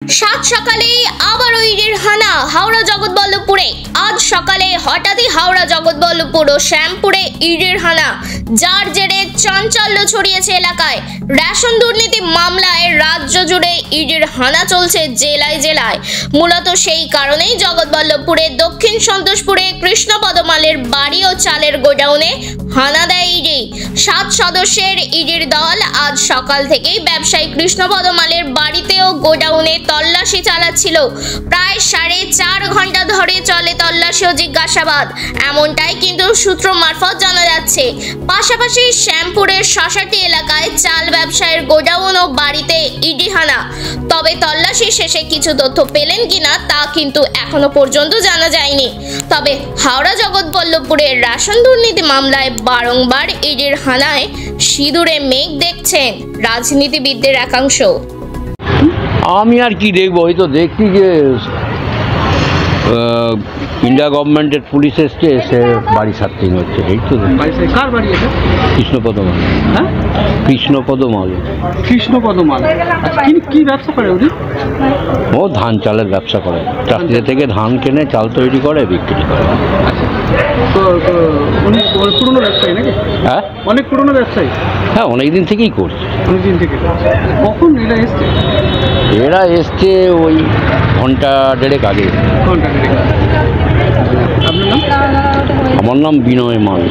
সাত সকালে আবারও ইডির হানা হাওড়া জগৎবল্লভপুরে। আজ সকালে হঠাৎই হাওড়া জগৎবল্লভপুর ও শ্যামপুরে ইডির হানা, যার জেরে চাঞ্চল্য ছড়িয়েছে এলাকায়। রেশন দুর্নীতি মামলায় রাজ্য জুড়ে ইডির হানা চলছে জেলায় জেলায়। মূলত সেই কারণেই জগৎবল্লভপুরে দক্ষিণ সন্তোষপুরে কৃষ্ণপদ মালের বাড়ি ও চালের গোডাউনে হানা দেয় ইডি। 7 সদস্যের ইডির দল আজ সকাল থেকেই ব্যবসায়ী কৃষ্ণপদ মালের বাড়িতে ও গোডাউনে তল্লাশি চালাচ্ছিল। প্রায় 4.5 ঘন্টা ধরে চলে তল্লাশি ও জিজ্ঞাসাবাদ, এমনটাই কিন্তু সূত্র মারফত জানা যাচ্ছে। পাশাপাশি শ্যামপুরের শশাটি এলাকায় চাল ব্যবসায়ীর গোডাউন ও বাড়িতে ইডি হানা। তবে তল্লাশি শেষে কিছু তথ্য পেলেন কিনা তা কিন্তু এখনো পর্যন্ত জানা যায়নি। তবে হাওড়া জগৎবল্লভপুরের রেশন দুর্নীতি মামলায় বারংবার ইডির হানায় সিঁদুরে মেঘ দেখছেন রাজনীতিবিদদের একাংশ। আমি আর কি দেখবো, ওই তো দেখছি যে ইন্ডিয়া গভর্নমেন্টের পুলিশ এসে বাড়ি সার্চিং হচ্ছে, এই তো। কার বাড়ি এটা? কৃষ্ণপদ মাল। হ্যাঁ, কৃষ্ণপদ মাল। কৃষ্ণপদ মাল। আচ্ছা, কি ব্যবসা করে উনি? ও ধান চালের ব্যবসা করে, চাষিদের থেকে ধান কেনে চাল তৈরি করে বিক্রি করে। আচ্ছা, তো উনি পুরনো ব্যবসায়ী নাকি? হ্যাঁ, অনেক পুরনো ব্যবসায়ী। হ্যাঁ, অনেকদিন থেকেই করছে। অনেকদিন থেকে। কখন এরা এসছে? এরা এসছে ওই ঘন্টা দেড়েক আগে। ঘন্টা দেড়েক। আপনার নাম? আমার নাম বিনয় মাল।